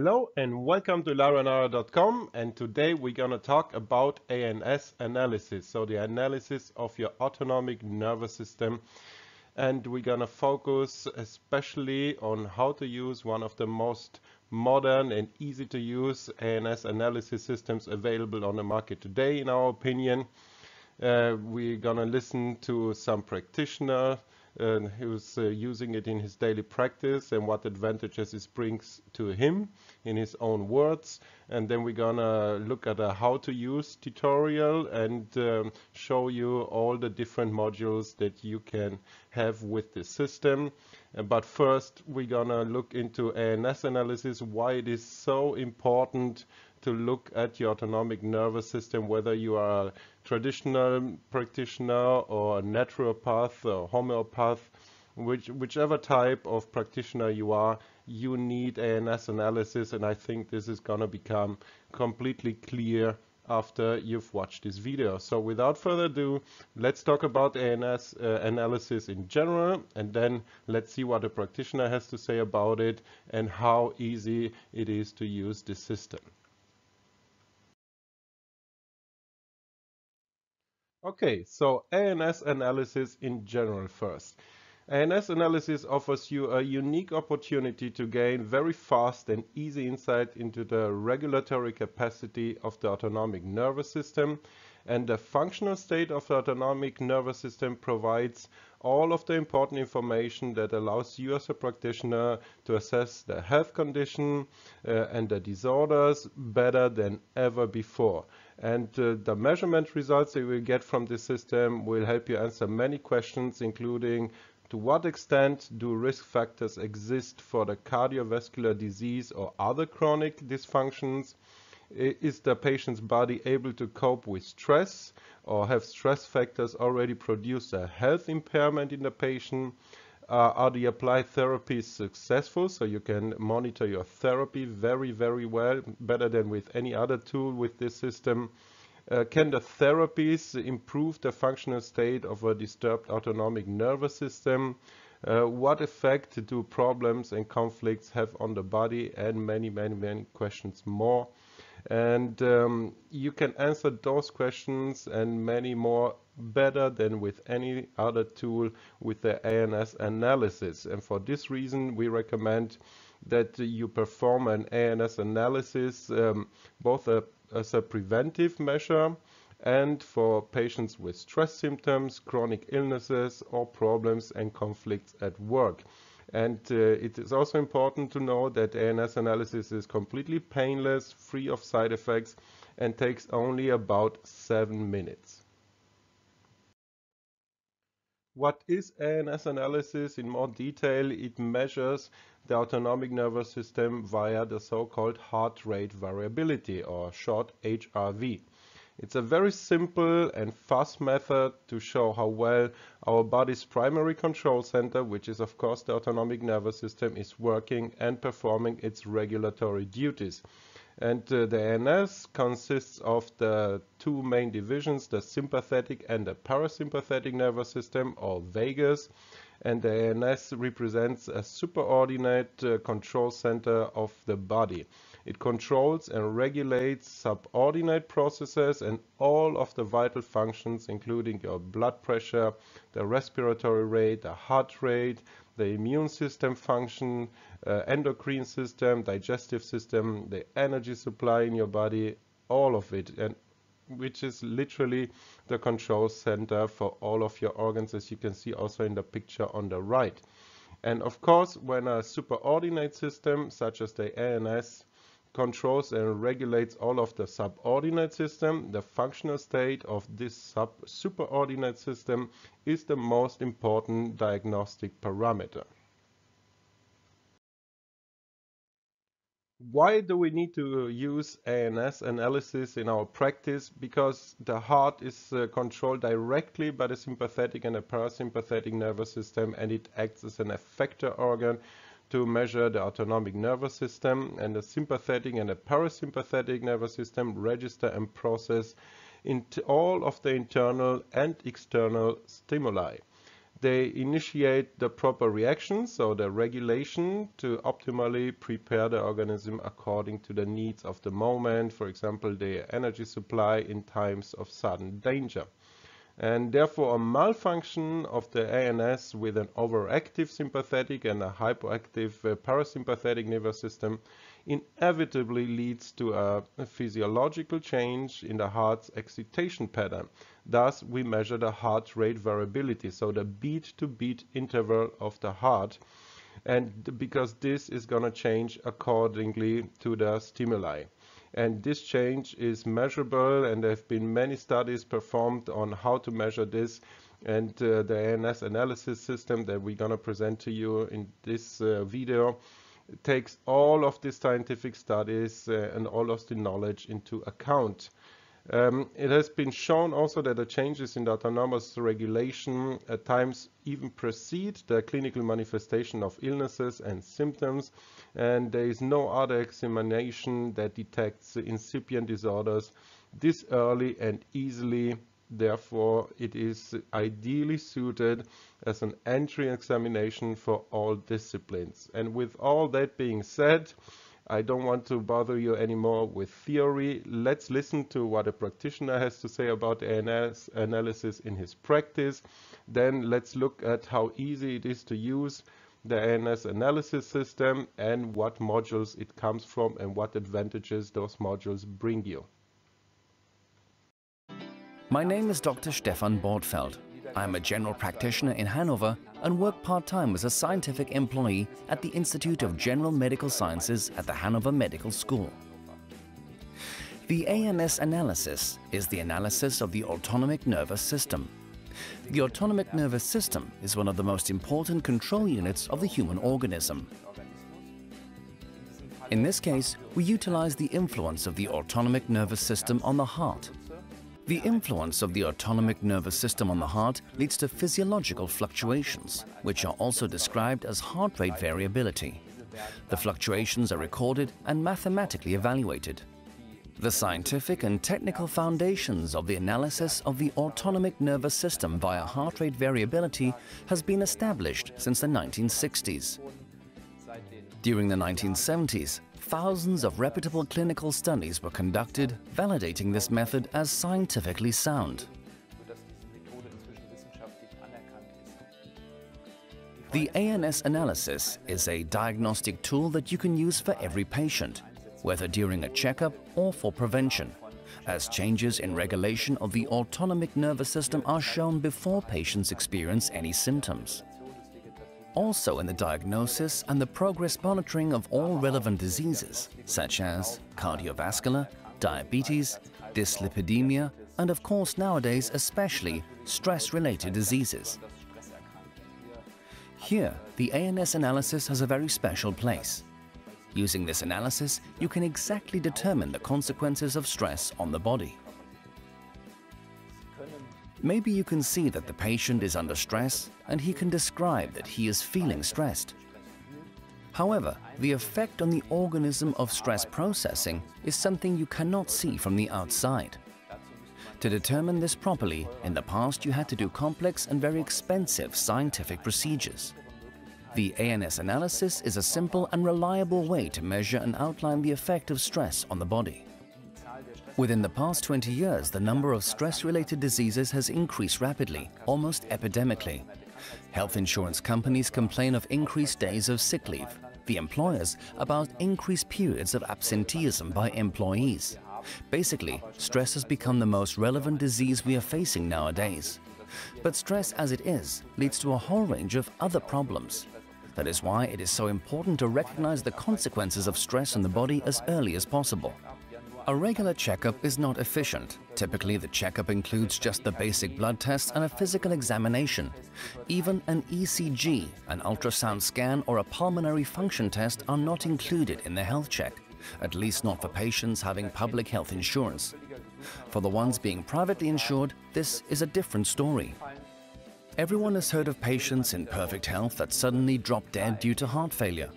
Hello and welcome to lyra.com, and today we're gonna talk about ANS analysis, so the analysis of your autonomic nervous system, and we're gonna focus especially on how to use one of the most modern and easy to use ANS analysis systems available on the market today, in our opinion. We're gonna listen to some practitioner who's using it in his daily practice and what advantages it brings to him in his own words. And then we're gonna look at a how to use tutorial and show you all the different modules that you can have with this system. But first we're gonna look into ANS analysis, why it is so important to look at your autonomic nervous system, whether you are a traditional practitioner or a naturopath or homeopath, whichever type of practitioner you are, you need ANS analysis, and I think this is gonna become completely clear after you've watched this video. So without further ado, let's talk about ANS analysis in general, and then let's see what a practitioner has to say about it and how easy it is to use this system. Okay, so ANS analysis in general first. ANS analysis offers you a unique opportunity to gain very fast and easy insight into the regulatory capacity of the autonomic nervous system, and the functional state of the autonomic nervous system provides all of the important information that allows you as a practitioner to assess the health condition and the disorders better than ever before. And the measurement results that you will get from this system will help you answer many questions, including to what extent do risk factors exist for the cardiovascular disease or other chronic dysfunctions? Is the patient's body able to cope with stress, or have stress factors already produced a health impairment in the patient? Are the applied therapies successful, so you can monitor your therapy very, very well, better than with any other tool with this system? Can the therapies improve the functional state of a disturbed autonomic nervous system? What effect do problems and conflicts have on the body? And many, many, many questions more. And you can answer those questions and many more better than with any other tool with the ANS analysis. And for this reason, we recommend that you perform an ANS analysis both as a preventive measure and for patients with stress symptoms, chronic illnesses, or problems and conflicts at work. And it is also important to know that ANS analysis is completely painless, free of side effects, and takes only about 7 minutes. What is ANS analysis in more detail? It measures the autonomic nervous system via the so-called heart rate variability, or short HRV. It's a very simple and fast method to show how well our body's primary control center, which is of course the autonomic nervous system, is working and performing its regulatory duties. And the ANS consists of the two main divisions, the sympathetic and the parasympathetic nervous system, or vagus. And the ANS represents a superordinate control center of the body. It controls and regulates subordinate processes and all of the vital functions, including your blood pressure, the respiratory rate, the heart rate, the immune system function, endocrine system, digestive system, the energy supply in your body, all of it, and which is literally the control center for all of your organs, as you can see also in the picture on the right. And of course, when a superordinate system such as the ANS controls and regulates all of the subordinate system, the functional state of this superordinate system is the most important diagnostic parameter. Why do we need to use ANS analysis in our practice? Because the heart is controlled directly by the sympathetic and the parasympathetic nervous system, and it acts as an effector organ to measure the autonomic nervous system, and the sympathetic and the parasympathetic nervous system register and process into all of the internal and external stimuli. They initiate the proper reaction, so the regulation, to optimally prepare the organism according to the needs of the moment, for example, the energy supply in times of sudden danger. And therefore, a malfunction of the ANS with an overactive sympathetic and a hypoactive parasympathetic nervous system inevitably leads to a physiological change in the heart's excitation pattern. Thus, we measure the heart rate variability, so the beat-to-beat interval of the heart, and because this is going to change accordingly to the stimuli. And this change is measurable, and there have been many studies performed on how to measure this. And the ANS analysis system that we're going to present to you in this video takes all of these scientific studies and all of the knowledge into account. It has been shown also that the changes in the autonomous regulation at times even precede the clinical manifestation of illnesses and symptoms, and there is no other examination that detects incipient disorders this early and easily. Therefore, it is ideally suited as an entry examination for all disciplines. And with all that being said, I don't want to bother you anymore with theory. Let's listen to what a practitioner has to say about ANS analysis in his practice. Then let's look at how easy it is to use the ANS analysis system and what modules it comes from and what advantages those modules bring you. My name is Dr. Stefan Bortfeld. I'm a general practitioner in Hanover and work part-time as a scientific employee at the Institute of General Medical Sciences at the Hanover Medical School. The ANS analysis is the analysis of the autonomic nervous system. The autonomic nervous system is one of the most important control units of the human organism. In this case, we utilize the influence of the autonomic nervous system on the heart. The influence of the autonomic nervous system on the heart leads to physiological fluctuations, which are also described as heart rate variability. The fluctuations are recorded and mathematically evaluated. The scientific and technical foundations of the analysis of the autonomic nervous system via heart rate variability has been established since the 1960s. During the 1970s, thousands of reputable clinical studies were conducted, validating this method as scientifically sound. The ANS analysis is a diagnostic tool that you can use for every patient, whether during a checkup or for prevention, as changes in regulation of the autonomic nervous system are shown before patients experience any symptoms. Also in the diagnosis and the progress monitoring of all relevant diseases, such as cardiovascular, diabetes, dyslipidemia, and of course nowadays especially stress-related diseases. Here, the ANS analysis has a very special place. Using this analysis, you can exactly determine the consequences of stress on the body. Maybe you can see that the patient is under stress and he can describe that he is feeling stressed. However, the effect on the organism of stress processing is something you cannot see from the outside. To determine this properly, in the past you had to do complex and very expensive scientific procedures. The ANS analysis is a simple and reliable way to measure and outline the effect of stress on the body. Within the past 20 years, the number of stress-related diseases has increased rapidly, almost epidemically. Health insurance companies complain of increased days of sick leave. The employers about increased periods of absenteeism by employees. Basically, stress has become the most relevant disease we are facing nowadays. But stress as it is leads to a whole range of other problems. That is why it is so important to recognize the consequences of stress on the body as early as possible. A regular checkup is not efficient. Typically, the checkup includes just the basic blood tests and a physical examination. Even an ECG, an ultrasound scan, or a pulmonary function test are not included in the health check, at least not for patients having public health insurance. For the ones being privately insured, this is a different story. Everyone has heard of patients in perfect health that suddenly drop dead due to heart failure.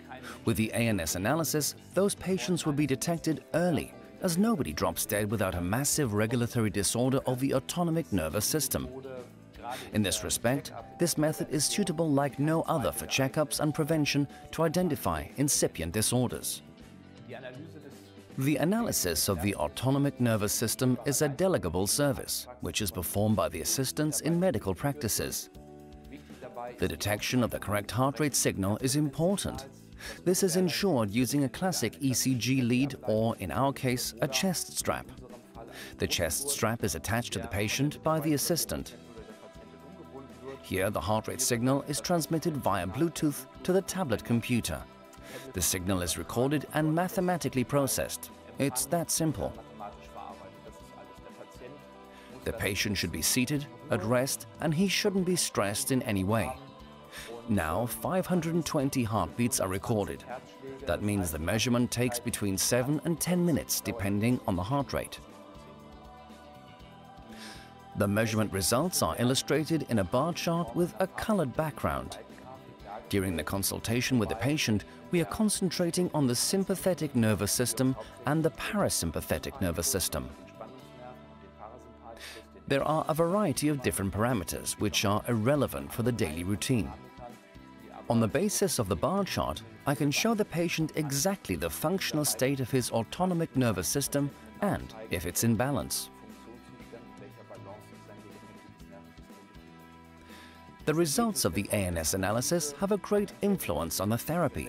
With the ANS analysis, those patients will be detected early, as nobody drops dead without a massive regulatory disorder of the autonomic nervous system. In this respect, this method is suitable like no other for checkups and prevention to identify incipient disorders. The analysis of the autonomic nervous system is a delegable service, which is performed by the assistants in medical practices. The detection of the correct heart rate signal is important. This is ensured using a classic ECG lead or, in our case, a chest strap. The chest strap is attached to the patient by the assistant. Here, the heart rate signal is transmitted via Bluetooth to the tablet computer. The signal is recorded and mathematically processed. It's that simple. The patient should be seated, at rest, and he shouldn't be stressed in any way. Now, 520 heartbeats are recorded. That means the measurement takes between 7 and 10 minutes, depending on the heart rate. The measurement results are illustrated in a bar chart with a colored background. During the consultation with the patient, we are concentrating on the sympathetic nervous system and the parasympathetic nervous system. There are a variety of different parameters which are irrelevant for the daily routine. On the basis of the bar chart, I can show the patient exactly the functional state of his autonomic nervous system and if it's in balance. The results of the ANS analysis have a great influence on the therapy.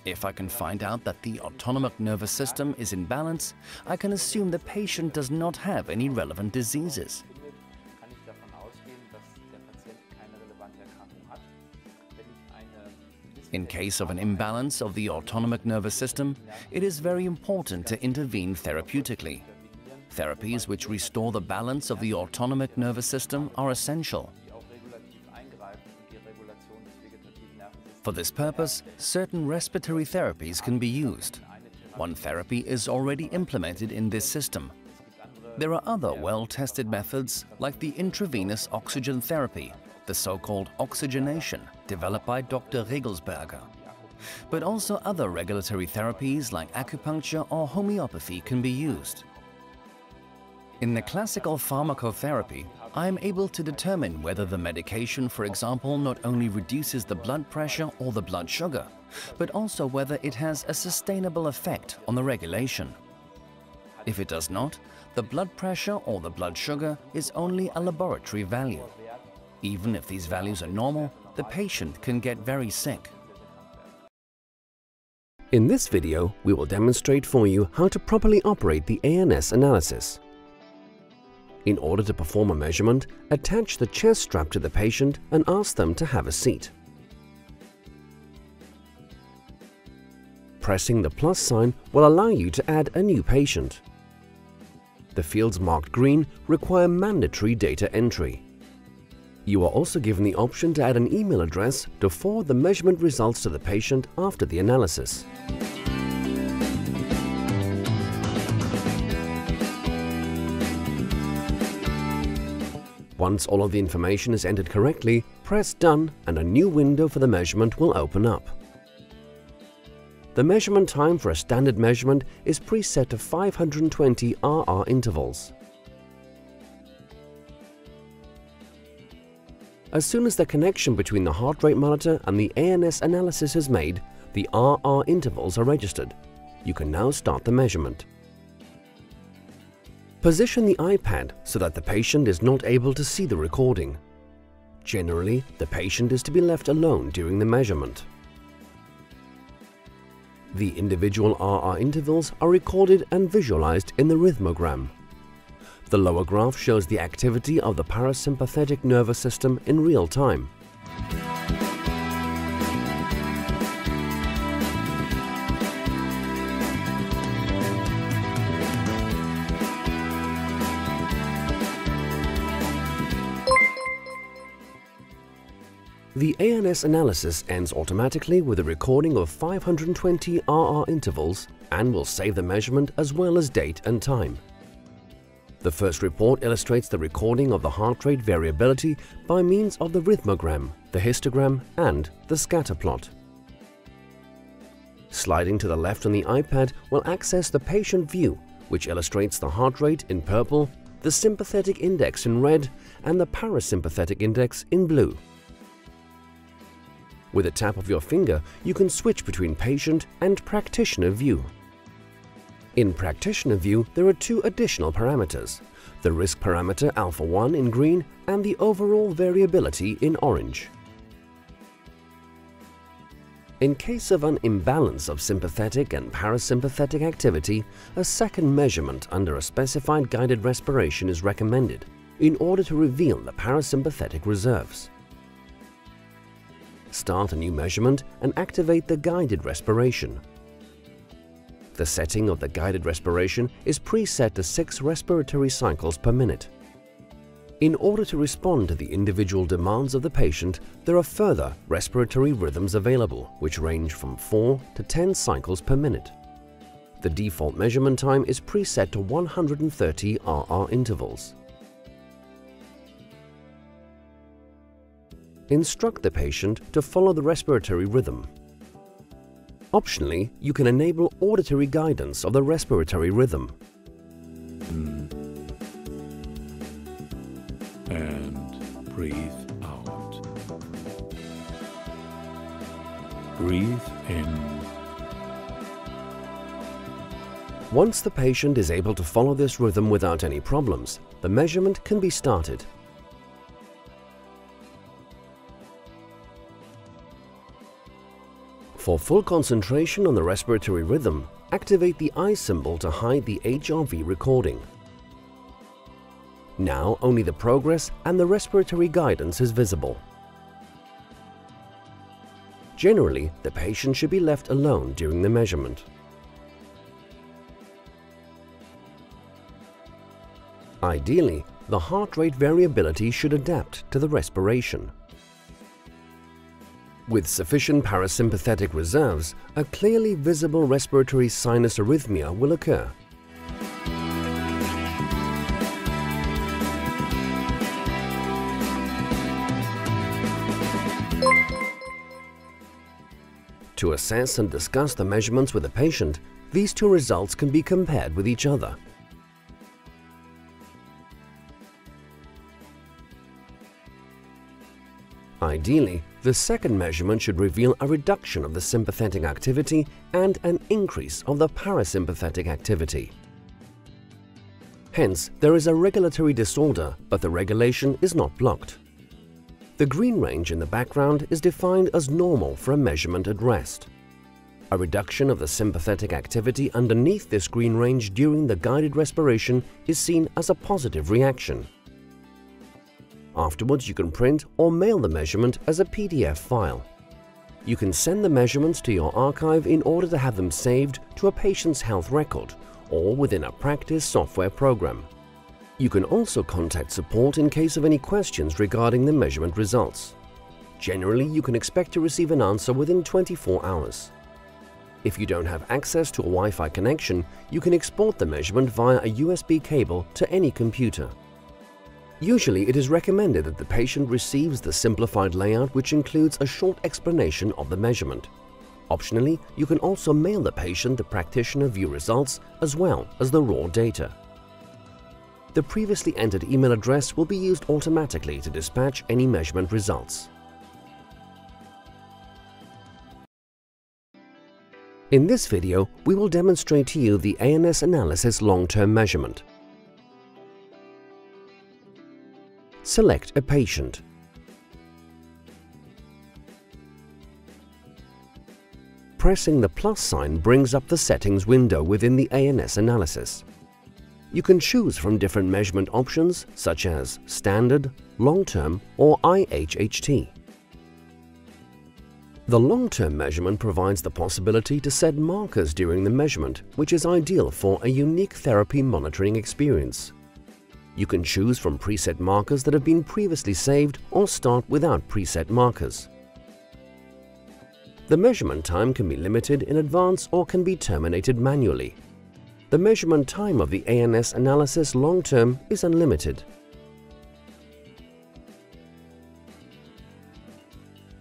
If I can find out that the autonomic nervous system is in balance, I can assume the patient does not have any relevant diseases. In case of an imbalance of the autonomic nervous system, it is very important to intervene therapeutically. Therapies which restore the balance of the autonomic nervous system are essential. For this purpose, certain respiratory therapies can be used. One therapy is already implemented in this system. There are other well-tested methods like the intravenous oxygen therapy, the so-called oxygenation, developed by Dr. Regelsberger. But also other regulatory therapies like acupuncture or homeopathy can be used. In the classical pharmacotherapy, I am able to determine whether the medication, for example, not only reduces the blood pressure or the blood sugar, but also whether it has a sustainable effect on the regulation. If it does not, the blood pressure or the blood sugar is only a laboratory value. Even if these values are normal, the patient can get very sick. In this video, we will demonstrate for you how to properly operate the ANS analysis. In order to perform a measurement, attach the chest strap to the patient and ask them to have a seat. Pressing the plus sign will allow you to add a new patient. The fields marked green require mandatory data entry. You are also given the option to add an email address to forward the measurement results to the patient after the analysis. Once all of the information is entered correctly, press Done and a new window for the measurement will open up. The measurement time for a standard measurement is preset to 520 RR intervals. As soon as the connection between the heart rate monitor and the ANS analysis is made, the RR intervals are registered. You can now start the measurement. Position the iPad so that the patient is not able to see the recording. Generally, the patient is to be left alone during the measurement. The individual RR intervals are recorded and visualized in the rhythmogram. The lower graph shows the activity of the parasympathetic nervous system in real time. The ANS analysis ends automatically with a recording of 520 RR intervals and will save the measurement as well as date and time. The first report illustrates the recording of the heart rate variability by means of the rhythmogram, the histogram and the scatter plot. Sliding to the left on the iPad will access the patient view, which illustrates the heart rate in purple, the sympathetic index in red and the parasympathetic index in blue. With a tap of your finger, you can switch between patient and practitioner view. In practitioner view, there are two additional parameters: the risk parameter alpha 1 in green and the overall variability in orange. In case of an imbalance of sympathetic and parasympathetic activity, a second measurement under a specified guided respiration is recommended in order to reveal the parasympathetic reserves. Start a new measurement and activate the guided respiration. The setting of the guided respiration is preset to 6 respiratory cycles per minute. In order to respond to the individual demands of the patient, there are further respiratory rhythms available, which range from 4 to 10 cycles per minute. The default measurement time is preset to 130 RR intervals. Instruct the patient to follow the respiratory rhythm. Optionally, you can enable auditory guidance of the respiratory rhythm. And breathe out. Breathe in. Once the patient is able to follow this rhythm without any problems, the measurement can be started. For full concentration on the respiratory rhythm, activate the eye symbol to hide the HRV recording. Now only the progress and the respiratory guidance is visible. Generally, the patient should be left alone during the measurement. Ideally, the heart rate variability should adapt to the respiration. With sufficient parasympathetic reserves, a clearly visible respiratory sinus arrhythmia will occur. To assess and discuss the measurements with the patient, these two results can be compared with each other. Ideally, the second measurement should reveal a reduction of the sympathetic activity and an increase of the parasympathetic activity. Hence, there is a regulatory disorder, but the regulation is not blocked. The green range in the background is defined as normal for a measurement at rest. A reduction of the sympathetic activity underneath this green range during the guided respiration is seen as a positive reaction. Afterwards, you can print or mail the measurement as a PDF file. You can send the measurements to your archive in order to have them saved to a patient's health record or within a practice software program. You can also contact support in case of any questions regarding the measurement results. Generally, you can expect to receive an answer within 24 hours. If you don't have access to a Wi-Fi connection, you can export the measurement via a USB cable to any computer. Usually, it is recommended that the patient receives the simplified layout, which includes a short explanation of the measurement. Optionally, you can also mail the patient the practitioner view results as well as the raw data. The previously entered email address will be used automatically to dispatch any measurement results. In this video, we will demonstrate to you the Ans Analysis long-term measurement. Select a patient. Pressing the plus sign brings up the settings window within the Ans Analysis. You can choose from different measurement options such as Standard, Long-Term or IHHT. The long-term measurement provides the possibility to set markers during the measurement, which is ideal for a unique therapy monitoring experience. You can choose from preset markers that have been previously saved or start without preset markers. The measurement time can be limited in advance or can be terminated manually. The measurement time of the Ans Analysis long-term is unlimited.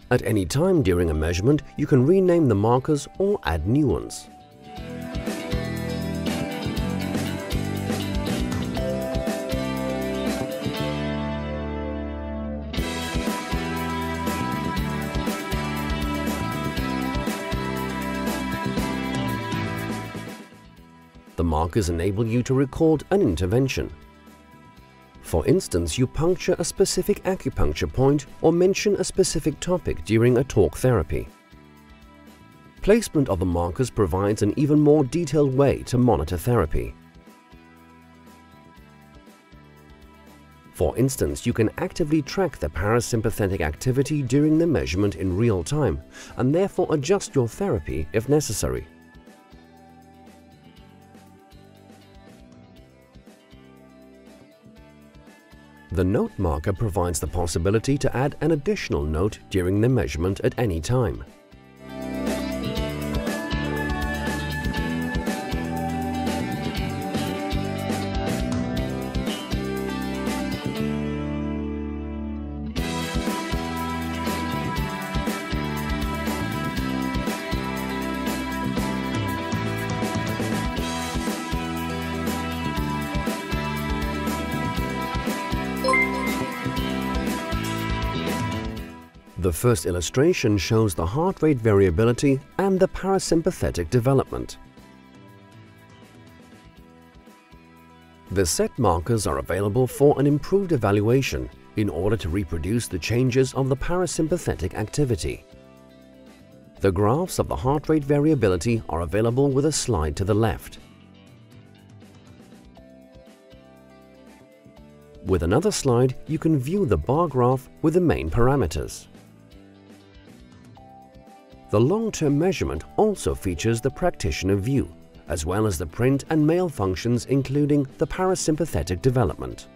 At any time during a measurement, you can rename the markers or add new ones. the markers enable you to record an intervention. For instance, you puncture a specific acupuncture point or mention a specific topic during a talk therapy. Placement of the markers provides an even more detailed way to monitor therapy. For instance, you can actively track the parasympathetic activity during the measurement in real time and therefore adjust your therapy if necessary. The note marker provides the possibility to add an additional note during the measurement at any time. The first illustration shows the heart rate variability and the parasympathetic development. The set markers are available for an improved evaluation in order to reproduce the changes of the parasympathetic activity. The graphs of the heart rate variability are available with a slide to the left. With another slide, you can view the bar graph with the main parameters. The long-term measurement also features the practitioner view, as well as the print and mail functions including the parasympathetic development.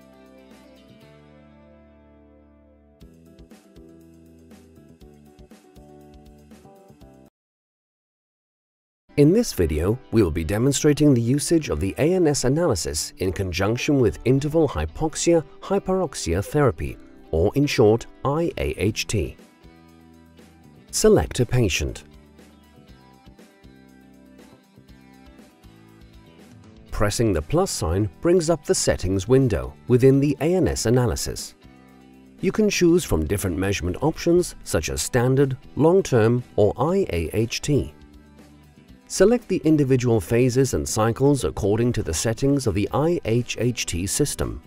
In this video, we will be demonstrating the usage of the ANS analysis in conjunction with interval hypoxia-hyperoxia therapy, or in short, IAHT. Select a patient. Pressing the plus sign brings up the settings window within the ANS analysis. You can choose from different measurement options such as standard, long-term, or IAHT. Select the individual phases and cycles according to the settings of the IAHT system.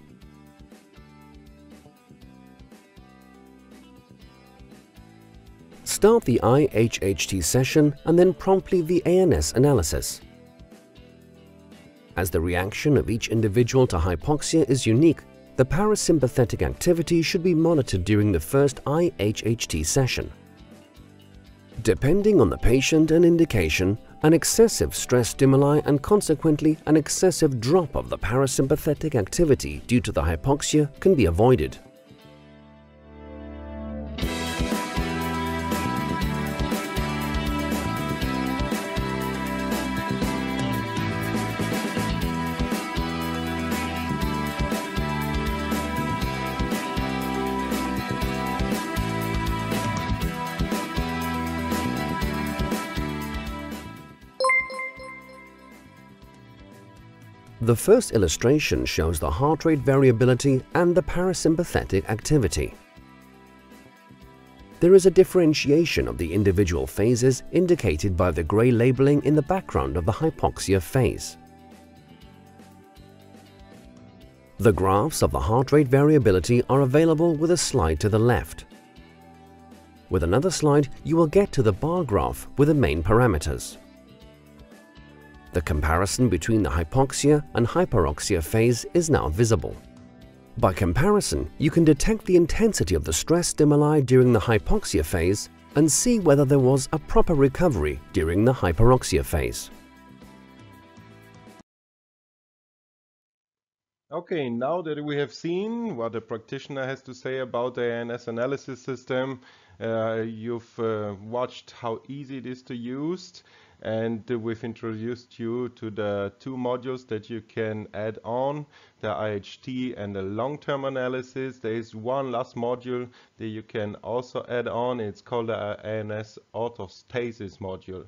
Start the IAHT session and then promptly the ANS analysis. As the reaction of each individual to hypoxia is unique, the parasympathetic activity should be monitored during the first IAHT session. Depending on the patient and indication, an excessive stress stimuli and consequently an excessive drop of the parasympathetic activity due to the hypoxia can be avoided. The first illustration shows the heart rate variability and the parasympathetic activity. There is a differentiation of the individual phases indicated by the gray labeling in the background of the hypoxia phase. The graphs of the heart rate variability are available with a slide to the left. With another slide, you will get to the bar graph with the main parameters. The comparison between the hypoxia and hyperoxia phase is now visible. By comparison, you can detect the intensity of the stress stimuli during the hypoxia phase and see whether there was a proper recovery during the hyperoxia phase. Okay, now that we have seen what the practitioner has to say about the ANS analysis system, you've watched how easy it is to use, and we've introduced you to the two modules that you can add on, the IHT and the long-term analysis. There is one last module that you can also add on. It's called the ANS autostasis module.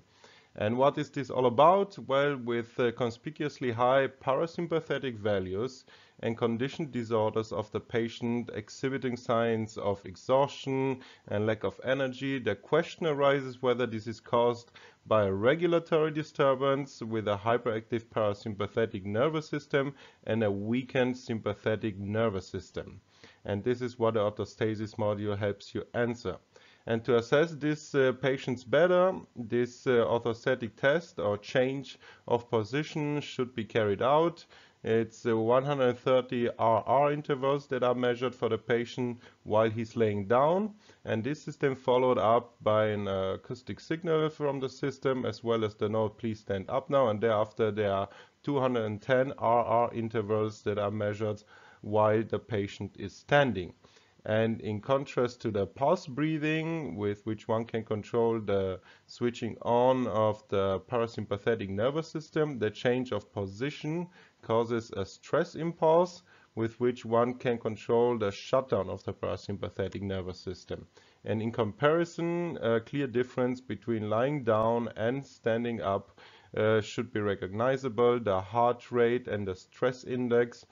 And what is this all about? Well, with conspicuously high parasympathetic values and condition disorders of the patient exhibiting signs of exhaustion and lack of energy, the question arises whether this is caused by a regulatory disturbance with a hyperactive parasympathetic nervous system and a weakened sympathetic nervous system. And this is what the orthostasis module helps you answer. And to assess these patients better, this orthostatic test or change of position should be carried out. It's 130 RR intervals that are measured for the patient while he's laying down, and this is then followed up by an acoustic signal from the system as well as the note "please stand up now," and thereafter there are 210 RR intervals that are measured while the patient is standing. And in contrast to the pulse breathing, with which one can control the switching on of the parasympathetic nervous system, the change of position causes a stress impulse with which one can control the shutdown of the parasympathetic nervous system. And in comparison, a clear difference between lying down and standing up should be recognizable. The heart rate and the stress index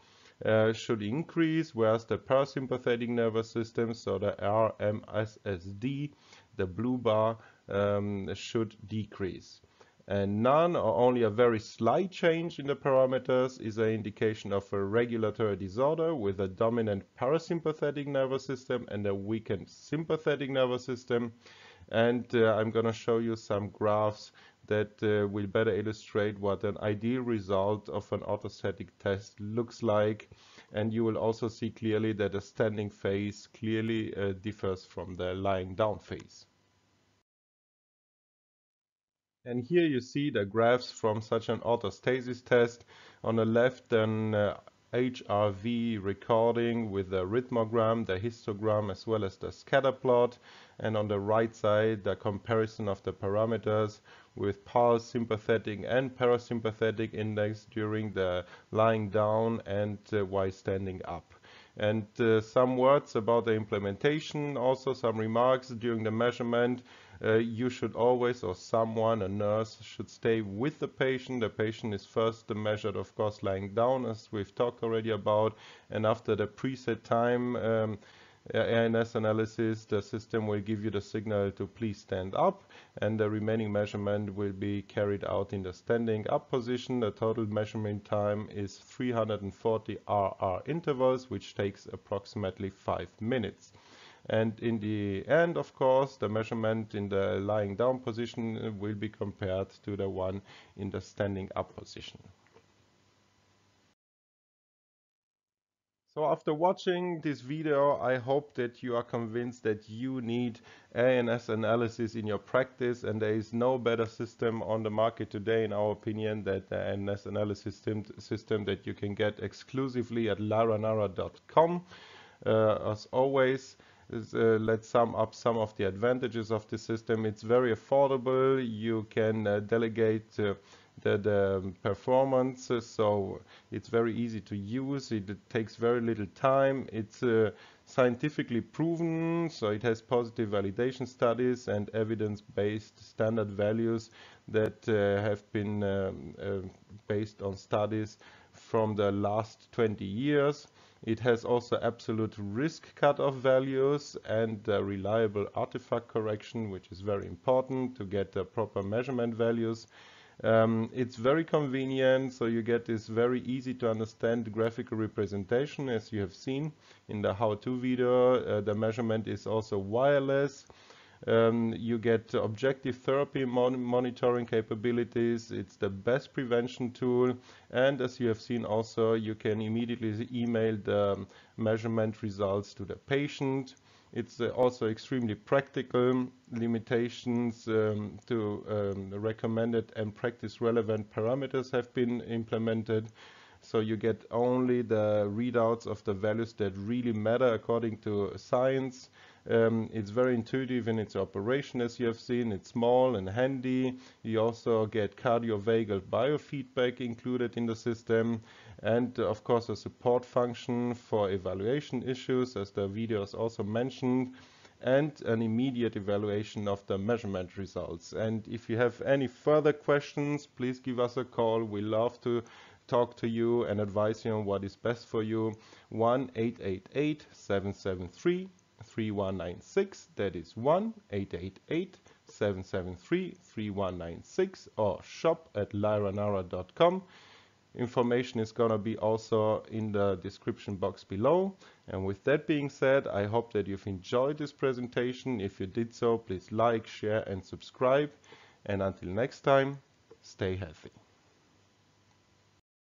should increase, whereas the parasympathetic nervous system, so the RMSSD, the blue bar, should decrease. And none or only a very slight change in the parameters is an indication of a regulatory disorder with a dominant parasympathetic nervous system and a weakened sympathetic nervous system. And I'm going to show you some graphs that will better illustrate what an ideal result of an orthostatic test looks like. And you will also see clearly that the standing phase clearly differs from the lying down phase. And here you see the graphs from such an orthostasis test. On the left, an HRV recording with the rhythmogram, the histogram, as well as the scatter plot. And on the right side, the comparison of the parameters with pulse, sympathetic and parasympathetic index during the lying down and while standing up. And some words about the implementation, also some remarks during the measurement. You should always, or someone, a nurse, should stay with the patient. The patient is first measured, of course, lying down, as we've talked already about, and after the preset time ANS analysis, the system will give you the signal to please stand up, and the remaining measurement will be carried out in the standing up position. The total measurement time is 340 RR intervals, which takes approximately 5 minutes. And in the end, of course, the measurement in the lying down position will be compared to the one in the standing up position. So after watching this video, I hope that you are convinced that you need ANS analysis in your practice, and there is no better system on the market today, in our opinion, than the ANS analysis system that you can get exclusively at lyranara.com. As always, let's sum up some of the advantages of the system. It's very affordable. You can delegate the performance, so it's very easy to use. It takes very little time. It's scientifically proven, so it has positive validation studies and evidence-based standard values that have been based on studies from the last 20 years. It has also absolute risk cutoff values and reliable artifact correction, which is very important to get the proper measurement values. It's very convenient, so you get this very easy to understand graphical representation, as you have seen in the how-to video. The measurement is also wireless. You get objective therapy monitoring capabilities. It's the best prevention tool, and as you have seen also, you can immediately email the measurement results to the patient. It's also extremely practical. Limitations to recommended and practice relevant parameters have been implemented. So you get only the readouts of the values that really matter according to science. It's very intuitive in its operation, as you have seen. It's small and handy. You also get cardiovagal biofeedback included in the system, and of course a support function for evaluation issues, as the videos also mentioned, and an immediate evaluation of the measurement results. And if you have any further questions, please give us a call. We love to talk to you and advise you on what is best for you. 1-888-773-3196. That is 1-888-773-3196. 773-3196 or shop@lyranara.com. Information is gonna be also in the description box below. And with that being said, I hope that you've enjoyed this presentation. If you did so, please like, share and subscribe. And until next time, stay healthy.